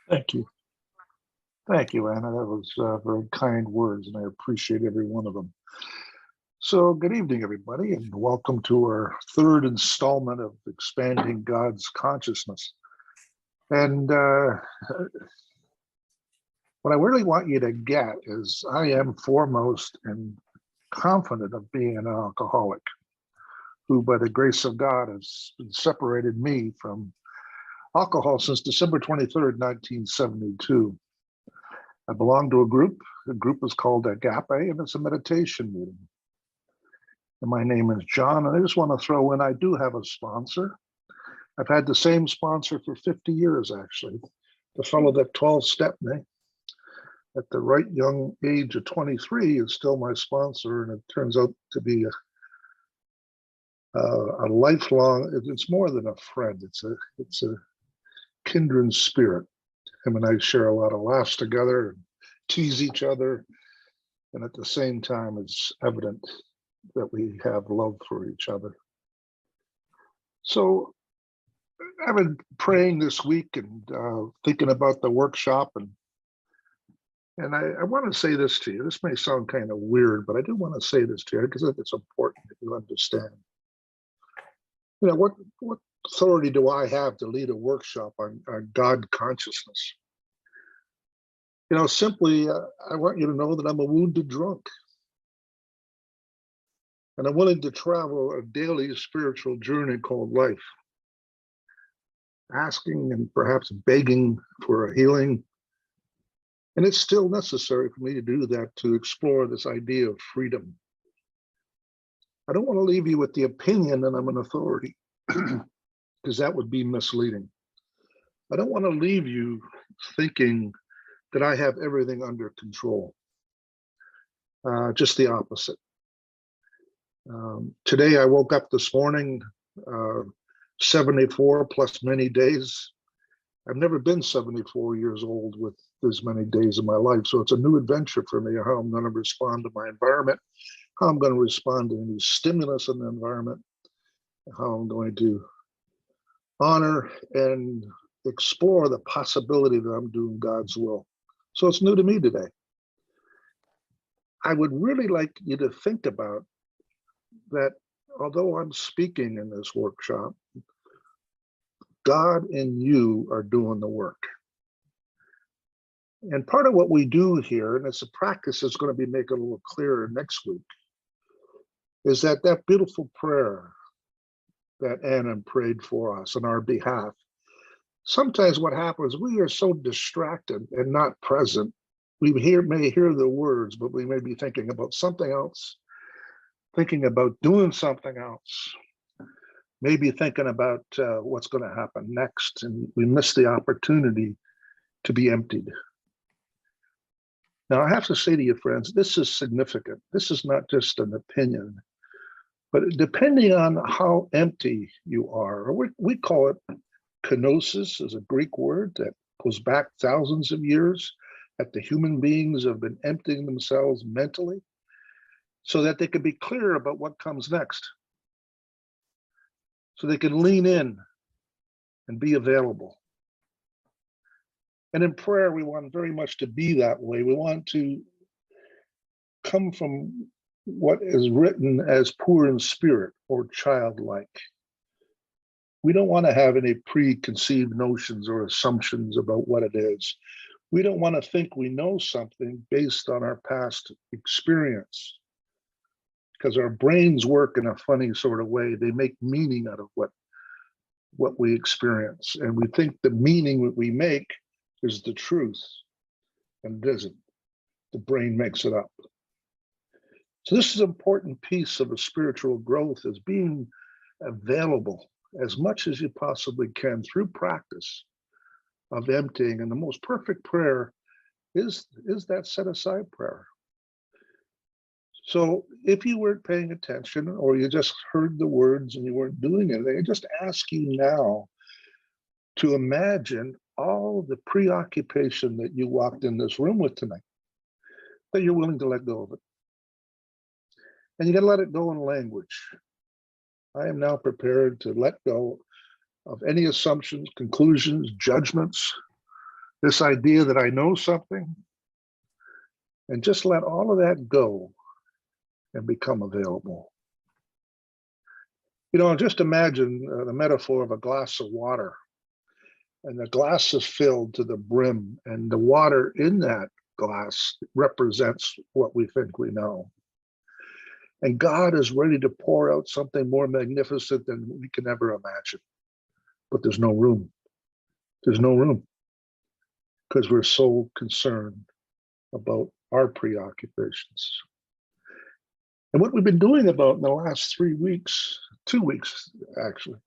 Thank you. Thank you, Anna. That was very kind words, and I appreciate every one of them. So, good evening, everybody, and welcome to our third installment of Expanding God's Consciousness. And what I really want you to get is I am foremost and confident of being an alcoholic who, by the grace of God, has separated me from alcohol since December 23rd, 1972. I belong to a group. The group is called Agape, and it's a meditation meeting. And my name is John, and I just want to throw in, I do have a sponsor. I've had the same sponsor for 50 years, actually. The fellow that 12-stepped me at the right young age of 23 is still my sponsor, and it turns out to be a lifelong, it's more than a friend, it's a kindred spirit. Him and I share a lot of laughs together, and tease each other, and at the same time, it's evident that we have love for each other. So I've been praying this week and thinking about the workshop, and I want to say this to you. This may sound kind of weird, but I do want to say this to you because I think it's important that you understand. You know, what authority do I have to lead a workshop on God consciousness? You know, simply, I want you to know that I'm a wounded drunk. And I'm willing to travel a daily spiritual journey called life, asking and perhaps begging for a healing. And it's still necessary for me to do that, to explore this idea of freedom. I don't want to leave you with the opinion that I'm an authority, because that would be misleading. I don't want to leave you thinking that I have everything under control. Just the opposite. Today I woke up this morning, 74 plus many days. I've never been 74 years old with as many days in my life, so it's a new adventure for me, how I'm going to respond to my environment, how I'm going to respond to any stimulus in the environment, how I'm going to honor and explore the possibility that I'm doing God's will. So it's new to me today. I would really like you to think about that although I'm speaking in this workshop, God and you are doing the work. And part of what we do here, and it's a practice that's going to be made a little clearer next week, is that beautiful prayer that Anna prayed for us on our behalf. Sometimes what happens, we are so distracted and not present. We may hear the words, but we may be thinking about something else, thinking about doing something else, maybe thinking about what's going to happen next, and we miss the opportunity to be emptied. Now, I have to say to you, friends, this is significant. This is not just an opinion, but depending on how empty you are, or we call it kenosis, is a Greek word that goes back thousands of years, that the human beings have been emptying themselves mentally so that they can be clear about what comes next, so they can lean in and be available. And in prayer, we want very much to be that way. We want to come from what is written as poor in spirit or childlike. We don't want to have any preconceived notions or assumptions about what it is. We don't want to think we know something based on our past experience, because our brains work in a funny sort of way. They make meaning out of what we experience. And we think the meaning that we make is the truth, and it isn't. The brain makes it up. So this is an important piece of a spiritual growth, is being available as much as you possibly can through practice of emptying. And the most perfect prayer is that set-aside prayer. So if you weren't paying attention, or you just heard the words and you weren't doing anything, I just ask you now to imagine all the preoccupation that you walked in this room with tonight, that you're willing to let go of it. And you got to let it go in language. I am now prepared to let go of any assumptions, conclusions, judgments, This idea that I know something, and just let all of that go and become available. You know, just imagine the metaphor of a glass of water, and the glass is filled to the brim, and the water in that glass represents what we think we know. And God is ready to pour out something more magnificent than we can ever imagine. But there's no room. There's no room because we're so concerned about our preoccupations. And what we've been doing about in the last 3 weeks, 2 weeks actually,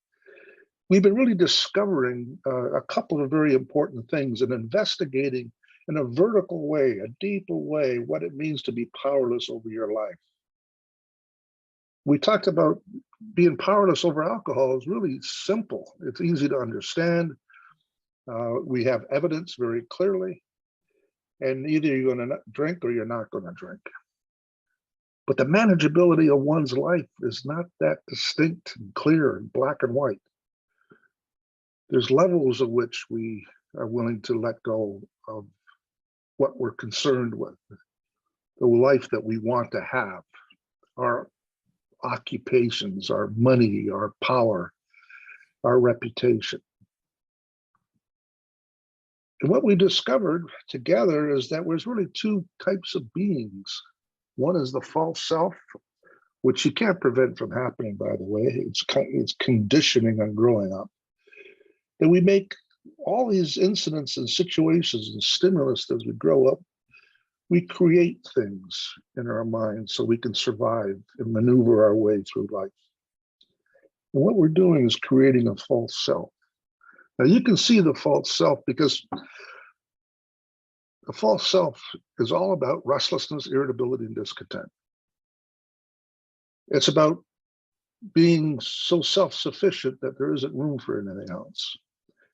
we've been really discovering a couple of very important things and investigating in a vertical way, a deeper way, what it means to be powerless over your life. We talked about being powerless over alcohol is really simple. It's easy to understand. We have evidence very clearly, and either you're going to drink or you're not going to drink. But the manageability of one's life is not that distinct and clear and black and white. There's levels of which we are willing to let go of what we're concerned with, the life that we want to have, our occupations, our money, our power, our reputation. And what we discovered together is that there's really two types of beings. One is the false self, which you can't prevent from happening, by the way. It's conditioning on growing up. And we make all these incidents and situations and stimulus as we grow up. We create things in our minds so we can survive and maneuver our way through life. And what we're doing is creating a false self. Now you can see the false self because the false self is all about restlessness, irritability, and discontent. It's about being so self-sufficient that there isn't room for anything else.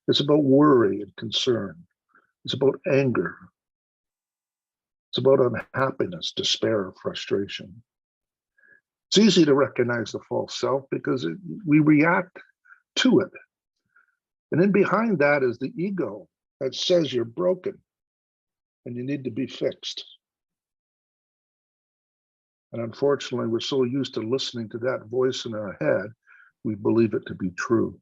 It's about worry and concern. It's about anger. It's about unhappiness, despair, frustration. It's easy to recognize the false self because we react to it. And then behind that is the ego that says you're broken and you need to be fixed. And unfortunately, we're so used to listening to that voice in our head, we believe it to be true.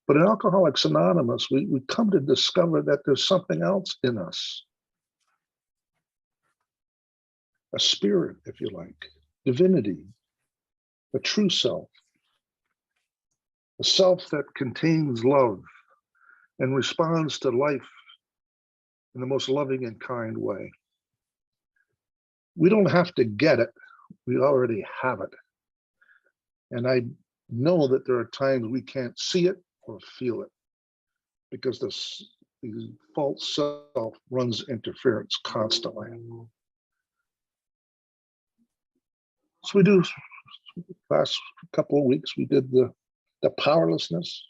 But in Alcoholics Anonymous, we come to discover that there's something else in us. A spirit, if you like, divinity, a true self. A self that contains love and responds to life in the most loving and kind way. We don't have to get it, we already have it. And I know that there are times we can't see it or feel it because the false self runs interference constantly. So we do, last couple of weeks, we did the powerlessness.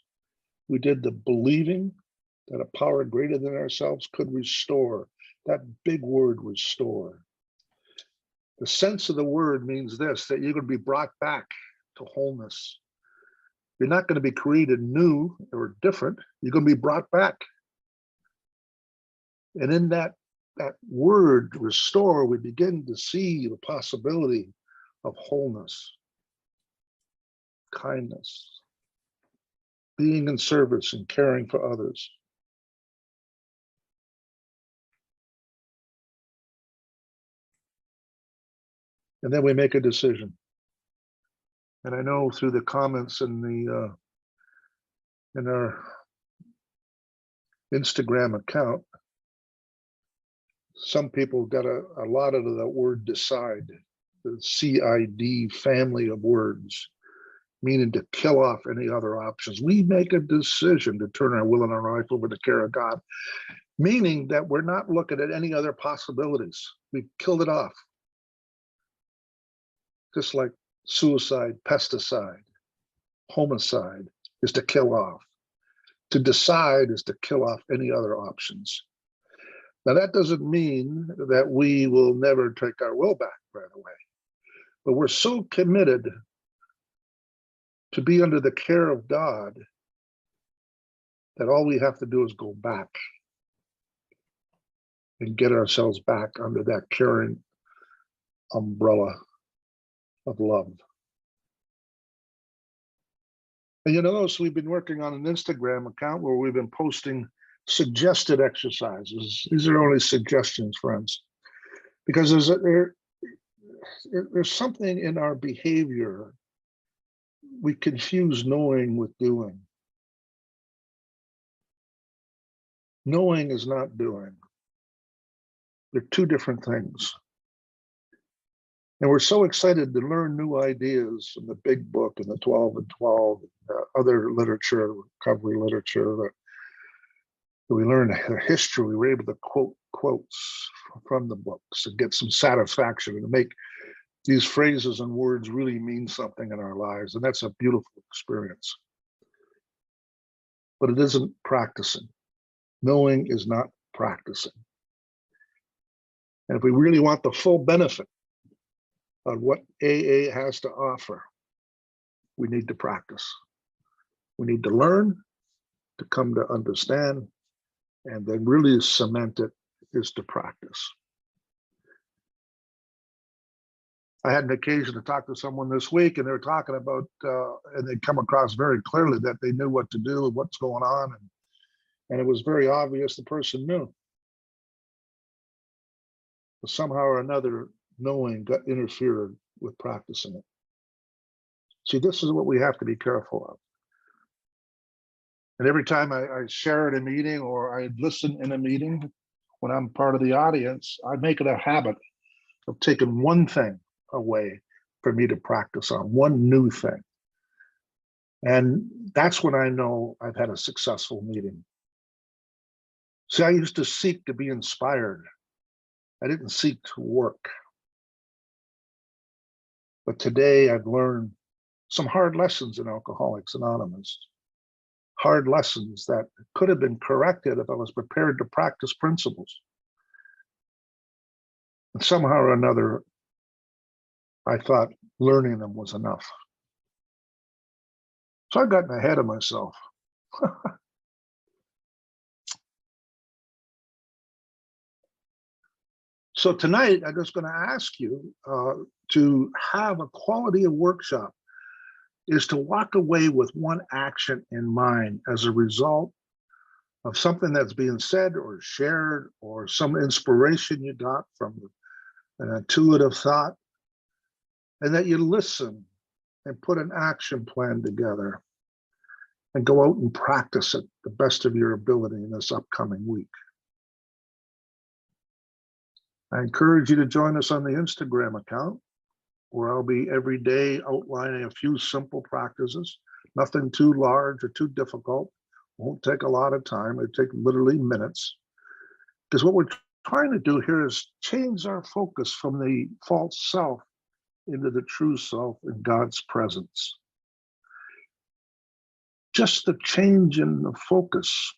We did the believing that a power greater than ourselves could restore. That big word, restore. The sense of the word means this, that you're going to be brought back to wholeness. You're not going to be created new or different. You're going to be brought back. And in that word, restore, we begin to see the possibility of wholeness, kindness, being in service and caring for others. And then we make a decision. And I know through the comments in our Instagram account, some people got a lot out of that word decide, the CID family of words, meaning to kill off any other options. We make a decision to turn our will and our life over to the care of God, meaning that we're not looking at any other possibilities. We've killed it off. Just like suicide, pesticide, homicide is to kill off. To decide is to kill off any other options. Now, that doesn't mean that we will never take our will back right away, but we're so committed to be under the care of God that all we have to do is go back and get ourselves back under that caring umbrella of love. And you notice we've been working on an Instagram account where we've been posting suggested exercises. These are only suggestions, friends, because there's something in our behavior. We confuse knowing with doing. Knowing is not doing. They're two different things. And we're so excited to learn new ideas from the big book and the 12 and 12, other literature, recovery literature, that we learned history. We were able to quote quotes from the books and get some satisfaction and to make these phrases and words really mean something in our lives. And that's a beautiful experience. But it isn't practicing. Knowing is not practicing. And if we really want the full benefit of what AA has to offer, we need to practice. We need to learn, to come to understand, and then really cement it is to practice. I had an occasion to talk to someone this week, and they were talking about, and they come across very clearly that they knew what to do and what's going on, and it was very obvious the person knew. But somehow or another, knowing got interfered with practicing it. See, this is what we have to be careful of. And every time I share at a meeting or I listen in a meeting, when I'm part of the audience, I make it a habit of taking one thing away for me to practice on, one new thing. And that's when I know I've had a successful meeting. See, I used to seek to be inspired. I didn't seek to work. But today I've learned some hard lessons in Alcoholics Anonymous. Hard lessons that could have been corrected if I was prepared to practice principles. And somehow or another, I thought learning them was enough. So I've gotten ahead of myself. So tonight, I'm just going to ask you to have a quality of workshop is to walk away with one action in mind as a result of something that's being said or shared or some inspiration you got from an intuitive thought, and that you listen and put an action plan together and go out and practice it the best of your ability in this upcoming week. I encourage you to join us on the Instagram account, where I'll be every day outlining a few simple practices, nothing too large or too difficult. Won't take a lot of time. It take literally minutes. Because what we're trying to do here is change our focus from the false self into the true self in God's presence. Just the change in the focus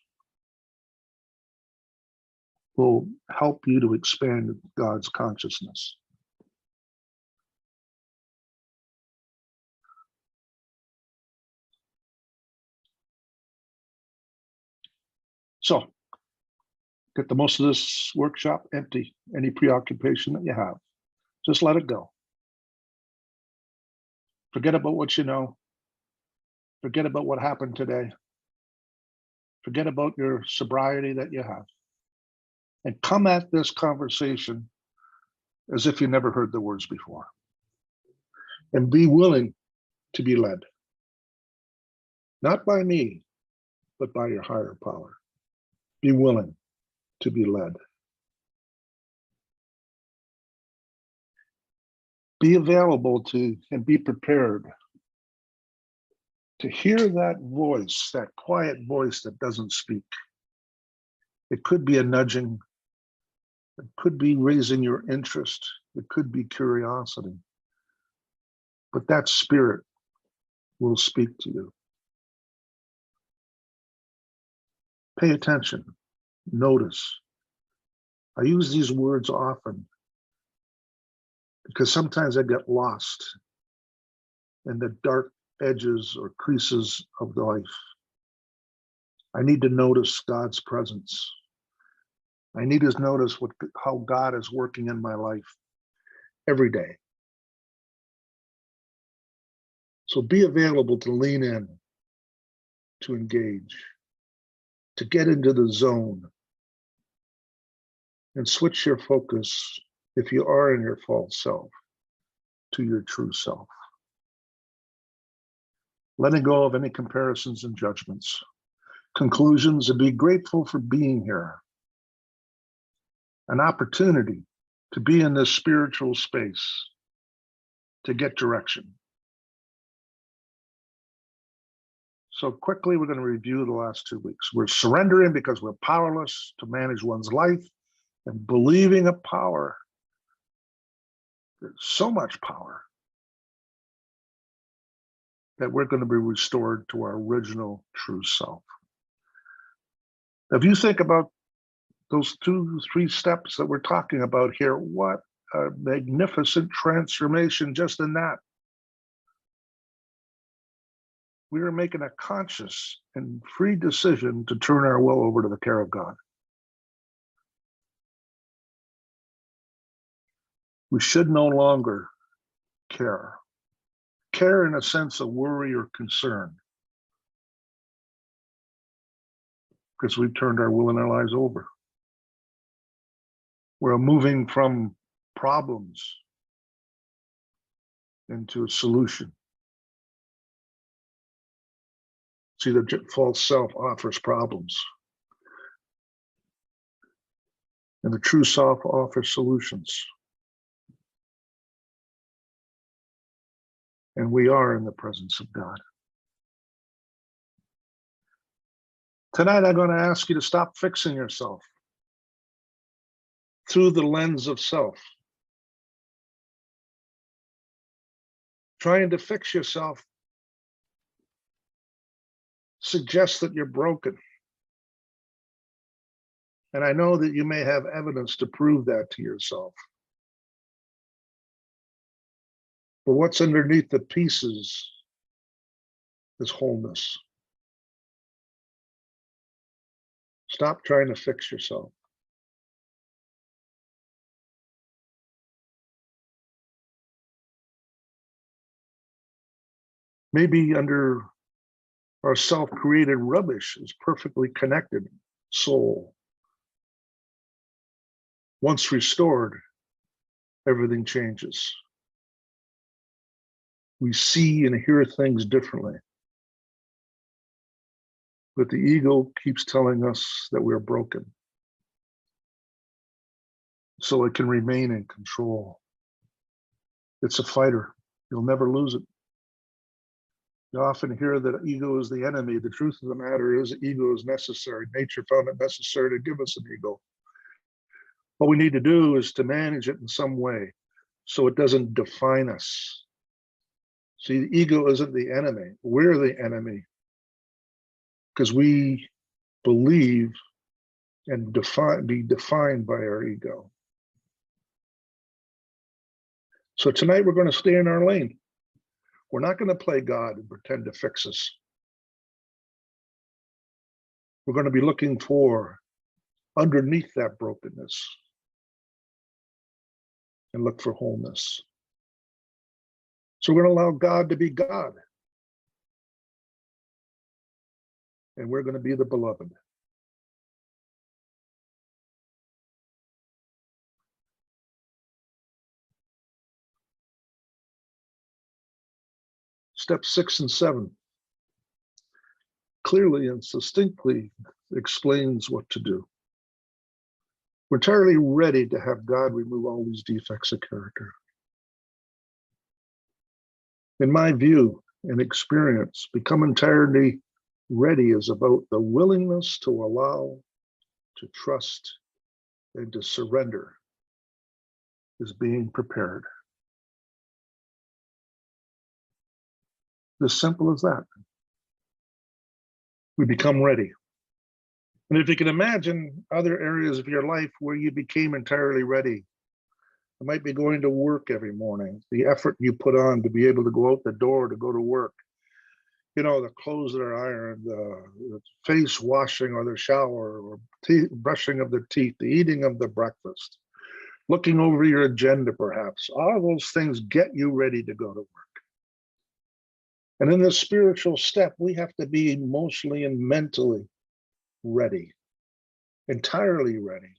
will help you to expand God's consciousness. So, get the most of this workshop empty, any preoccupation that you have. Just let it go. Forget about what you know. Forget about what happened today. Forget about your sobriety that you have. And come at this conversation as if you never heard the words before. And be willing to be led. Not by me, but by your higher power. Be willing to be led. Be available to and be prepared to hear that voice, that quiet voice that doesn't speak. It could be a nudging. It could be raising your interest. It could be curiosity. But that spirit will speak to you. Pay attention. Notice. I use these words often because sometimes I get lost in the dark edges or creases of life. I need to notice God's presence. I need to notice how God is working in my life every day. So be available to lean in, to engage, to get into the zone, and switch your focus, if you are in your false self, to your true self. Letting go of any comparisons and judgments, conclusions, and be grateful for being here. An opportunity to be in this spiritual space, to get direction. So quickly, we're going to review the last 2 weeks. We're surrendering because we're powerless to manage one's life, and believing a power. There's so much power that we're going to be restored to our original true self. If you think about those 2-3 steps that we're talking about here, what a magnificent transformation just in that. We are making a conscious and free decision to turn our will over to the care of God. We should no longer care. Care in a sense of worry or concern, because we've turned our will and our lives over. We're moving from problems into a solution. See, the false self offers problems, and the true self offers solutions. And we are in the presence of God. Tonight, I'm going to ask you to stop fixing yourself through the lens of self. Trying to fix yourself suggests that you're broken. And I know that you may have evidence to prove that to yourself. But what's underneath the pieces is wholeness. Stop trying to fix yourself. Maybe under our self-created rubbish is perfectly connected soul. Once restored, everything changes. We see and hear things differently. But the ego keeps telling us that we're broken, so it can remain in control. It's a fighter. You'll never lose it. You often hear that ego is the enemy. The truth of the matter is ego is necessary. Nature found it necessary to give us an ego. What we need to do is to manage it in some way so it doesn't define us. See, the ego isn't the enemy. We're the enemy because we believe and be defined by our ego. So tonight we're going to stay in our lane. We're not going to play God and pretend to fix us. We're going to be looking for underneath that brokenness and look for wholeness. So we're going to allow God to be God. And we're going to be the beloved. Steps 6 and 7 clearly and succinctly explains what to do. We're entirely ready to have God remove all these defects of character. In my view and experience, become entirely ready is about the willingness to allow, to trust, and to surrender is being prepared. As simple as that. We become ready. And if you can imagine other areas of your life where you became entirely ready, it might be going to work every morning, the effort you put on to be able to go out the door to go to work. the clothes that are ironed, the face washing or the shower, or brushing of the teeth, the eating of the breakfast, looking over your agenda perhaps. All those things get you ready to go to work. And in this spiritual step, we have to be emotionally and mentally ready, entirely ready,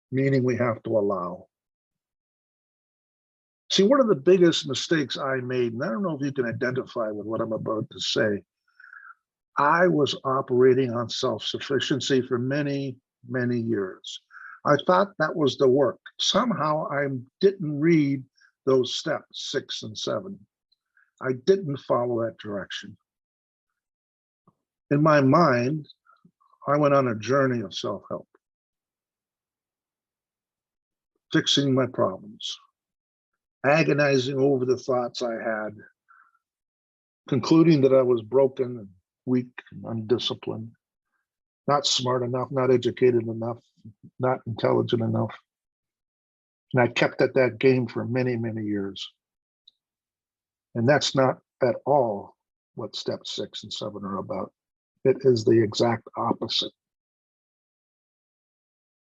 meaning we have to allow. See, one of the biggest mistakes I made, and I don't know if you can identify with what I'm about to say, I was operating on self-sufficiency for many, many years. I thought that was the work. Somehow I didn't read those steps 6 and 7. I didn't follow that direction. In my mind, I went on a journey of self-help, fixing my problems, agonizing over the thoughts I had, concluding that I was broken and weak and undisciplined, not smart enough, not educated enough, not intelligent enough. And I kept at that game for many, many years. And that's not at all what steps 6 and 7 are about. It is the exact opposite.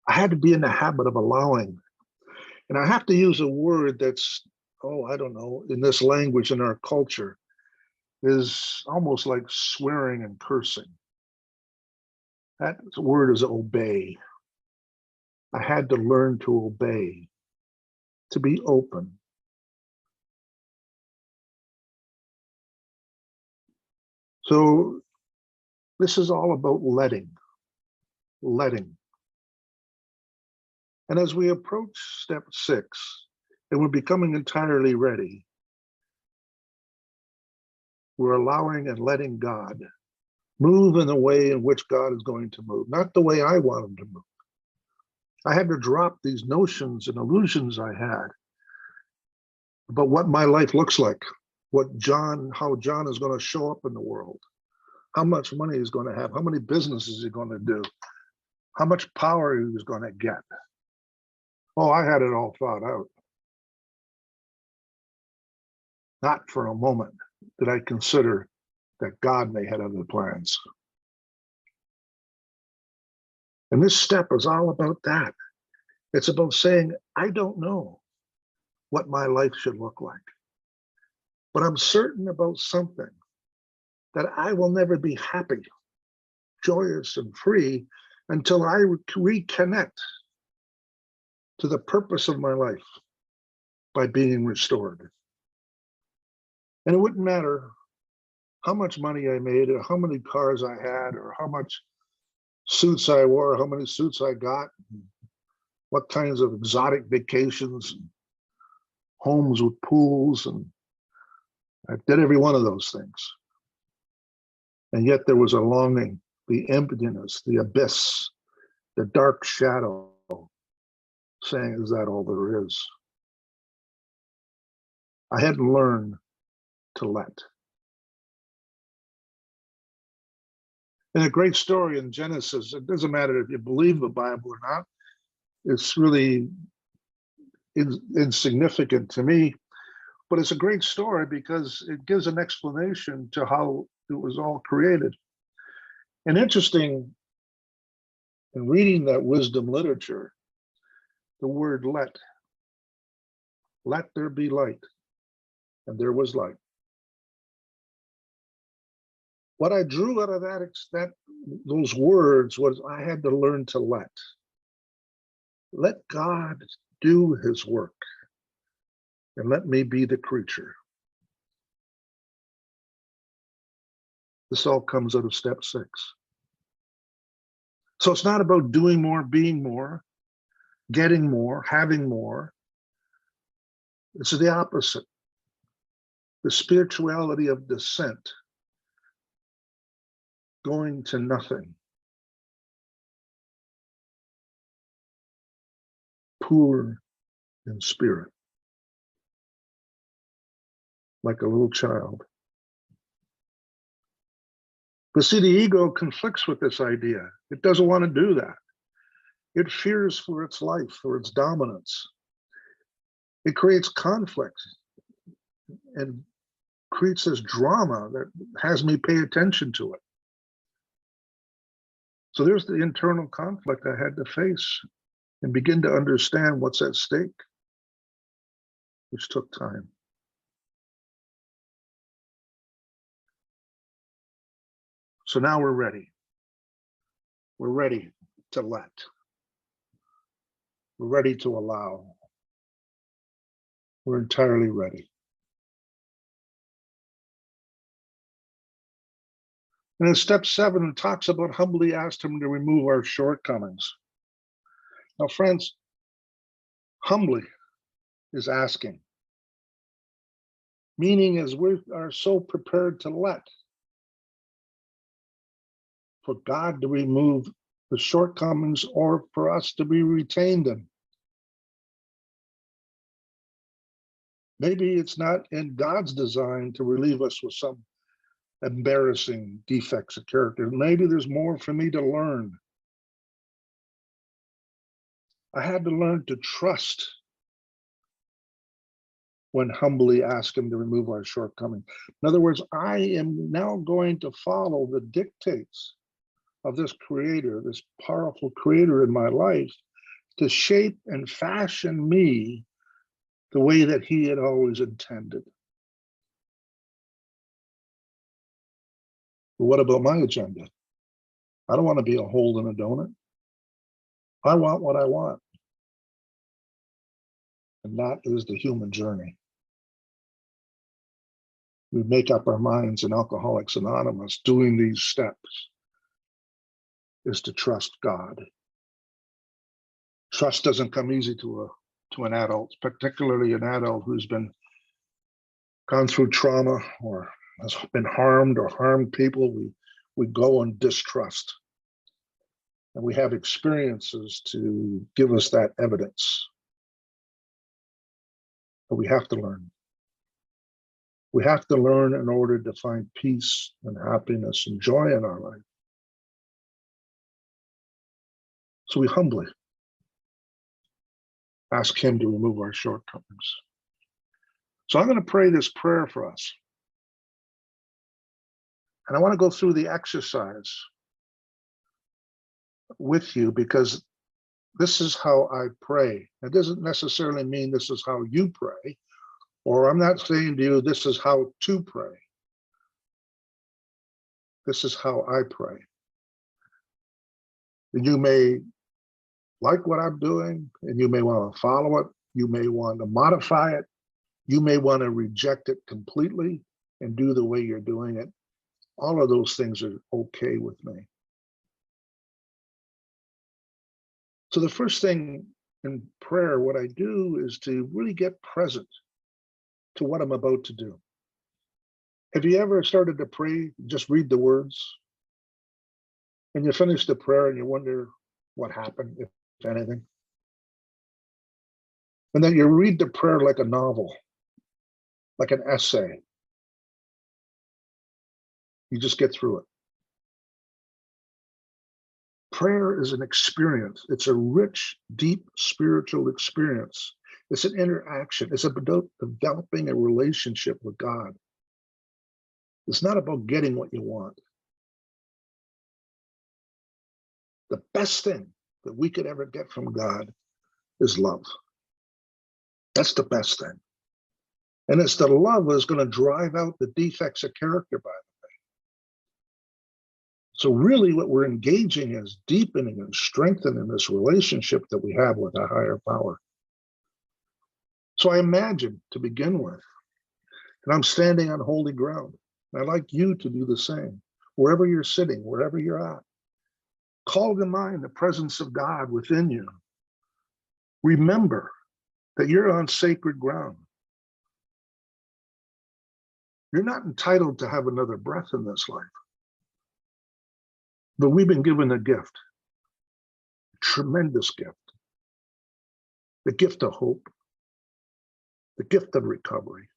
I had to be in the habit of allowing. And I have to use a word that's, I don't know, in this language, in our culture, is almost like swearing and cursing. That word is obey. I had to learn to obey, to be open. So this is all about letting. And as we approach step 6, and we're becoming entirely ready, we're allowing and letting God move in the way in which God is going to move, not the way I want him to move. I had to drop these notions and illusions I had about what my life looks like, how John is going to show up in the world, how much money he's going to have, how many businesses he's going to do, how much power he's going to get. I had it all thought out. Not for a moment did I consider that God may have other plans. And this step is all about that. It's about saying, I don't know what my life should look like, but I'm certain about something, that I will never be happy, joyous, and free until I reconnect to the purpose of my life by being restored. And it wouldn't matter how much money I made, or how many cars I had, or how much suits I wore, how many suits I got, what kinds of exotic vacations, homes with pools, and I did every one of those things. And yet there was a longing, the emptiness, the abyss, the dark shadow, saying, is that all there is? I hadn't learned to let. In a great story in Genesis, it doesn't matter if you believe the Bible or not, it's really insignificant to me, but it's a great story because it gives an explanation to how it was all created. And interesting, in reading that wisdom literature, the word let there be light, and there was light. What I drew out of those words was I had to learn to let God do his work, and let me be the creature. This all comes out of step 6. So it's not about doing more, being more, getting more, having more. It's the opposite. The spirituality of descent, going to nothing. Poor in spirit, like a little child. But see, the ego conflicts with this idea. It doesn't want to do that. It fears for its life, for its dominance. It creates conflict and creates this drama that has me pay attention to it. So there's the internal conflict I had to face and begin to understand what's at stake, which took time. So now we're ready. We're ready to let. We're ready to allow. We're entirely ready. And in step 7, it talks about humbly asked him to remove our shortcomings. Now, friends, humbly is asking. Meaning is we are so prepared to let for God to remove the shortcomings or for us to be retained in. Maybe it's not in God's design to relieve us with some embarrassing defects of character. Maybe there's more for me to learn. I had to learn to trust when humbly ask him to remove our shortcomings. In other words, I am now going to follow the dictates of this creator, this powerful creator in my life, to shape and fashion me the way that he had always intended. But what about my agenda? I don't want to be a hole in a donut. I want what I want. And that is the human journey. We make up our minds in Alcoholics Anonymous doing these steps is to trust God. Trust doesn't come easy to an adult, particularly an adult who's gone through trauma or has been harmed or harmed people. We go on distrust. And we have experiences to give us that evidence. But we have to learn. We have to learn in order to find peace and happiness and joy in our life. So we humbly ask him to remove our shortcomings. So I'm going to pray this prayer for us. And I want to go through the exercise with you because this is how I pray. It doesn't necessarily mean this is how you pray, or I'm not saying to you, this is how to pray. This is how I pray. And you may like what I'm doing, and you may want to follow it. You may want to modify it. You may want to reject it completely and do the way you're doing it. All of those things are okay with me. So the first thing in prayer, what I do is to really get present to what I'm about to do. Have you ever started to pray, just read the words, and you finish the prayer and you wonder what happened, if anything? And then you read the prayer like a novel, like an essay. You just get through it. Prayer is an experience. It's a rich, deep spiritual experience. It's an interaction. It's about developing a relationship with God. It's not about getting what you want. The best thing that we could ever get from God is love. That's the best thing. And it's the love that's going to drive out the defects of character, by the way. So really what we're engaging is deepening and strengthening this relationship that we have with a higher power. So I imagine, to begin with, that I'm standing on holy ground. And I'd like you to do the same. Wherever you're sitting, wherever you're at, call to mind the presence of God within you. Remember that you're on sacred ground. You're not entitled to have another breath in this life. But we've been given a gift, a tremendous gift, the gift of hope, the gift of recovery,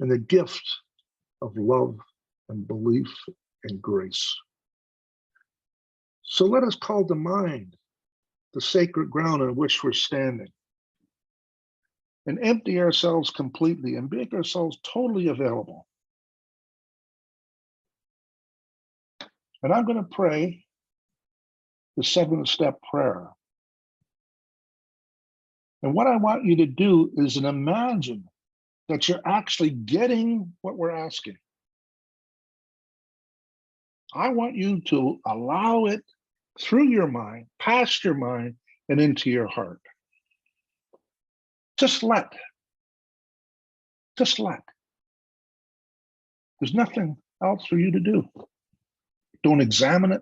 and the gift of love and belief and grace. So let us call to mind the sacred ground on which we're standing. and empty ourselves completely and make ourselves totally available. And I'm going to pray the 7-step prayer. And what I want you to do is imagine that you're actually getting what we're asking. I want you to allow it through your mind, past your mind, and into your heart. Just let. Just let. There's nothing else for you to do. Don't examine it.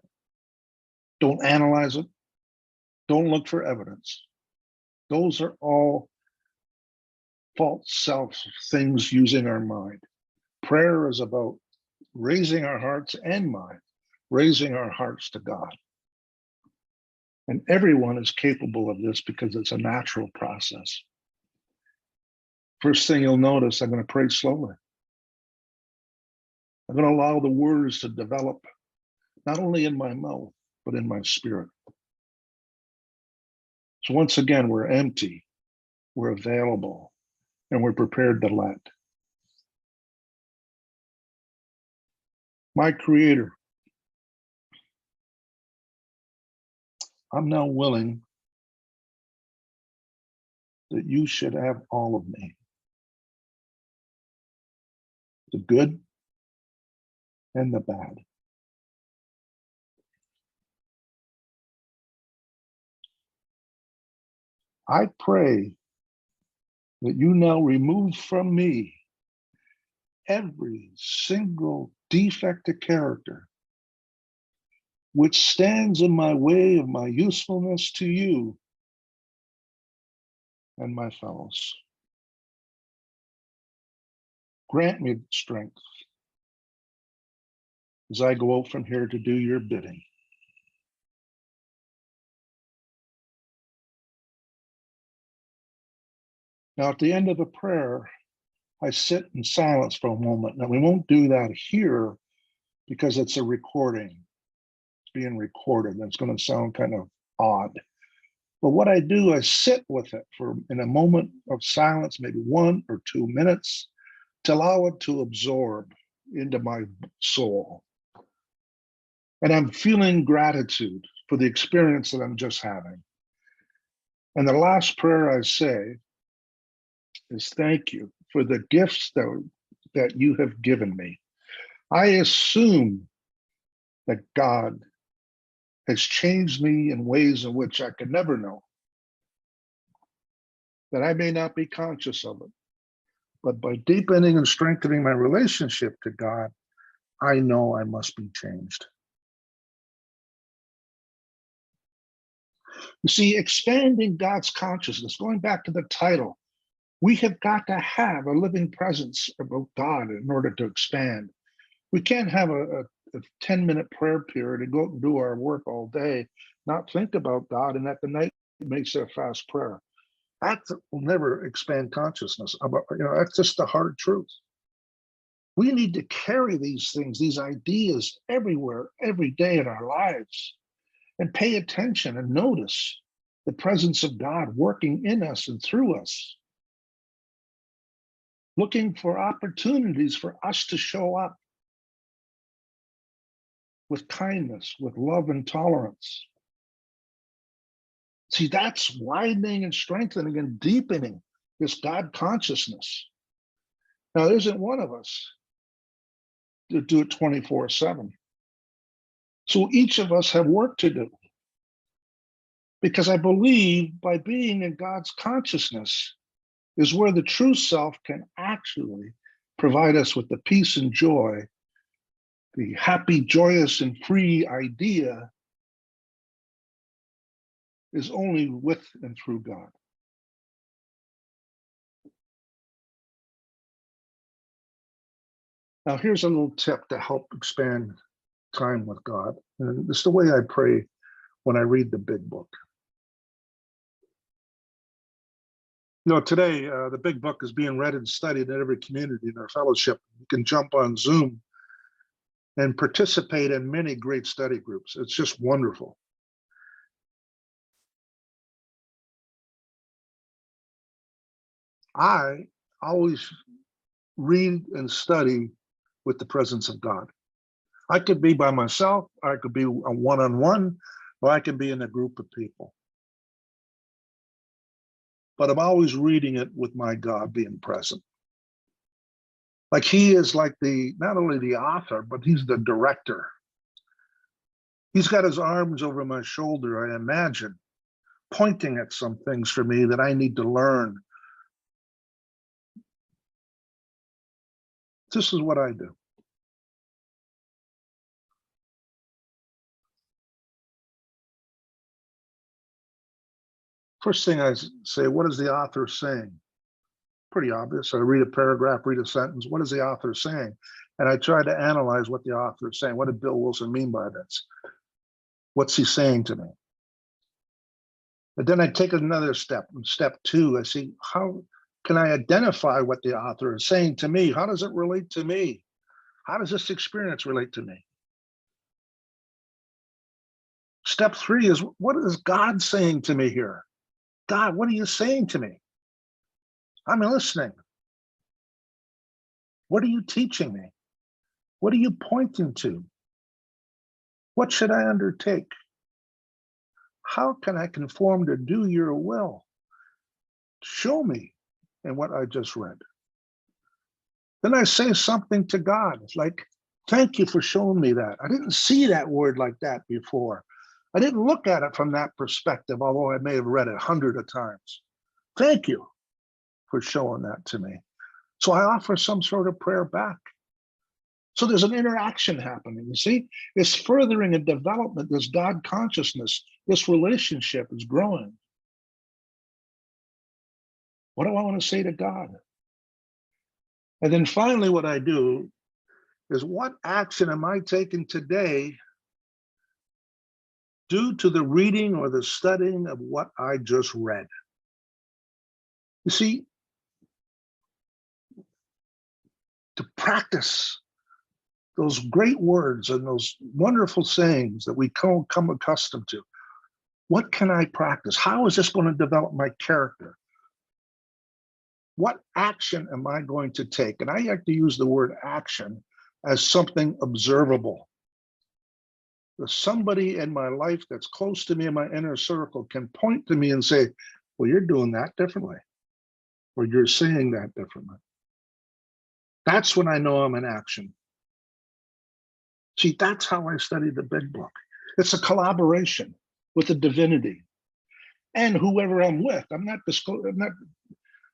Don't analyze it. Don't look for evidence. Those are all false self things using our mind. Prayer is about raising our hearts and mind, raising our hearts to God. And everyone is capable of this because it's a natural process. First thing you'll notice, I'm going to pray slowly. I'm going to allow the words to develop, not only in my mouth, but in my spirit. So once again, we're empty, we're available, and we're prepared to let. My Creator, I'm now willing that you should have all of me. The good and the bad. I pray that you now remove from me every single defect of character which stands in my way of my usefulness to you and my fellows. Grant me strength as I go out from here to do your bidding. Now, at the end of the prayer, I sit in silence for a moment. Now, we won't do that here because it's a recording. It's being recorded, and it's going to sound kind of odd. But what I do, I sit with it for in a moment of silence, maybe 1 or 2 minutes, to allow it to absorb into my soul. And I'm feeling gratitude for the experience that I'm just having. And the last prayer I say is thank you for the gifts that you have given me. I assume that God has changed me in ways in which I could never know, that I may not be conscious of it. But by deepening and strengthening my relationship to God, I know I must be changed. You see, expanding God's consciousness, going back to the title, we have got to have a living presence about God in order to expand. We can't have a 10-minute prayer period and go out and do our work all day, not think about God, and at the night make a fast prayer. That will never expand consciousness. That's just the hard truth. We need to carry these things, these ideas everywhere, every day in our lives, and pay attention and notice the presence of God working in us and through us, looking for opportunities for us to show up with kindness, with love and tolerance. See, that's widening and strengthening and deepening this God consciousness. Now, there isn't one of us to do it 24/7. So each of us have work to do. Because I believe by being in God's consciousness is where the true self can actually provide us with the peace and joy, the happy, joyous, and free idea is only with and through God. Now, here's a little tip to help expand time with God. And it's the way I pray when I read the big book. Today, the big book is being read and studied in every community in our fellowship. You can jump on Zoom and participate in many great study groups. It's just wonderful. I always read and study with the presence of God. I could be by myself, I could be a one-on-one, or I could be in a group of people. But I'm always reading it with my God being present. Like he is like not only the author, but he's the director. He's got his arms over my shoulder, I imagine, pointing at some things for me that I need to learn. This is what I do. First thing I say, what is the author saying? Pretty obvious. I read a paragraph, read a sentence. What is the author saying? And I try to analyze what the author is saying. What did Bill Wilson mean by this? What's he saying to me? But then I take another step. In step two, I see, how can I identify what the author is saying to me? How does it relate to me? How does this experience relate to me? Step three is, what is God saying to me here? God, what are you saying to me? I'm listening. What are you teaching me? What are you pointing to? What should I undertake? How can I conform to do your will? Show me in what I just read. Then I say something to God, like, thank you for showing me that. I didn't see that word like that before. I didn't look at it from that perspective, although I may have read it 100 of times. Thank you for showing that to me. So I offer some sort of prayer back. So there's an interaction happening, you see? It's furthering a development, this God consciousness, this relationship is growing. What do I want to say to God? And then finally, what I do is, what action am I taking today due to the reading or the studying of what I just read? You see, to practice those great words and those wonderful sayings that we come accustomed to, what can I practice? How is this going to develop my character? What action am I going to take? And I like to use the word action as something observable. If somebody in my life that's close to me in my inner circle can point to me and say, well, you're doing that differently, or you're saying that differently. That's when I know I'm in action. See, that's how I study the big book. It's a collaboration with the divinity and whoever I'm with. I'm not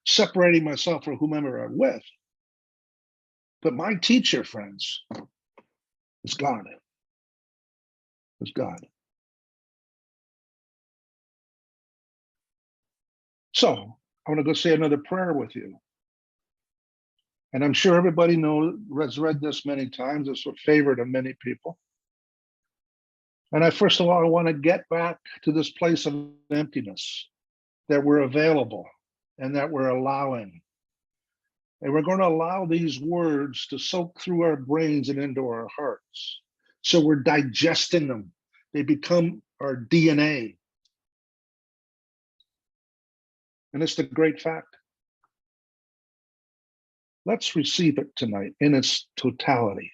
separating myself from whomever I'm with. But my teacher, friends, is God. Is God. So I want to go say another prayer with you. And I'm sure everybody has read this many times. It's a favorite of many people. And first of all, I want to get back to this place of emptiness, that we're available and that we're allowing. And we're going to allow these words to soak through our brains and into our hearts. So we're digesting them. They become our DNA. And it's the great fact. Let's receive it tonight in its totality.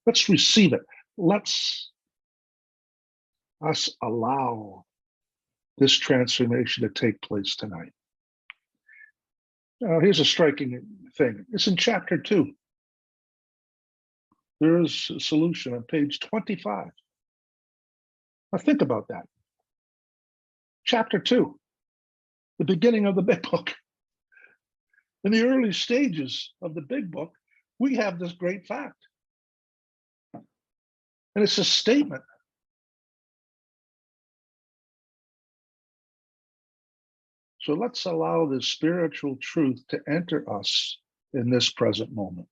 Let's receive it. Let's us allow this transformation to take place tonight. Here's a striking thing. It's in chapter 2. There is a solution on page 25. Now think about that. Chapter 2, the beginning of the big book. In the early stages of the big book, we have this great fact. And it's a statement. So let's allow this spiritual truth to enter us in this present moment.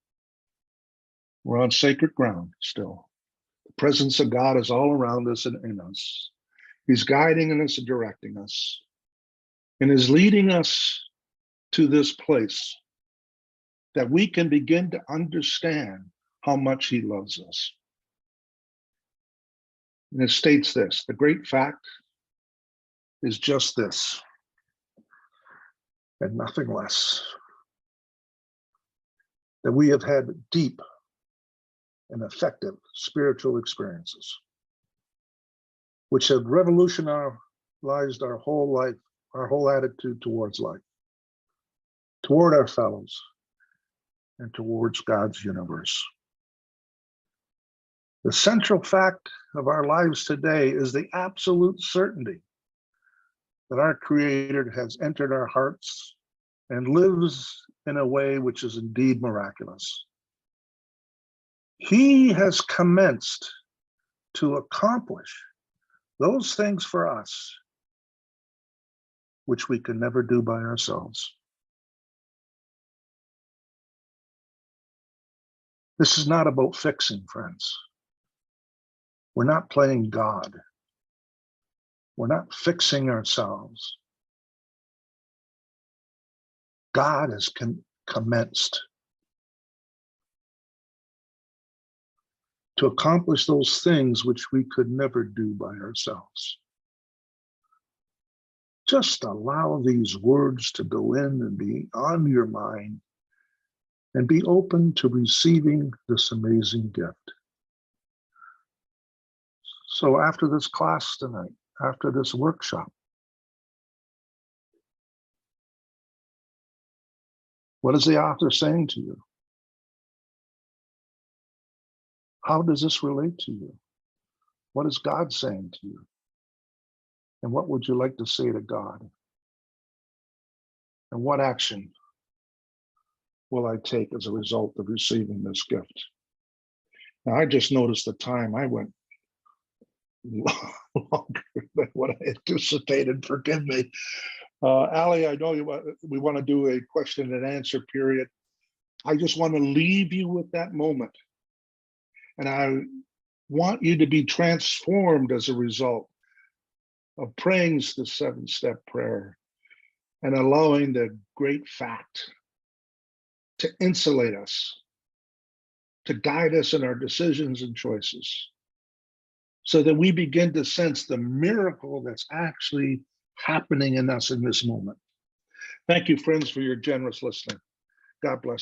We're on sacred ground still. The presence of God is all around us and in us. He's guiding us and directing us, and is leading us to this place that we can begin to understand how much he loves us. And it states this: the great fact is just this, and nothing less. that we have had deep and effective spiritual experiences, which have revolutionized our whole life, our whole attitude towards life, toward our fellows, and towards God's universe. The central fact of our lives today is the absolute certainty that our Creator has entered our hearts and lives in a way which is indeed miraculous. He has commenced to accomplish those things for us which we can never do by ourselves. This is not about fixing, friends. We're not playing God. We're not fixing ourselves. God has commenced to accomplish those things which we could never do by ourselves. Just allow these words to go in and be on your mind and be open to receiving this amazing gift. So after this class tonight, after this workshop, what is the author saying to you? How does this relate to you? What is God saying to you? And what would you like to say to God? And what action will I take as a result of receiving this gift? Now, I just noticed the time. I went longer than what I anticipated. Forgive me. Allie, I know we want to do a question and answer period. I just want to leave you with that moment. And I want you to be transformed as a result of praying the 7-step prayer and allowing the great fact to insulate us, to guide us in our decisions and choices, so that we begin to sense the miracle that's actually happening in us in this moment. Thank you, friends, for your generous listening. God bless.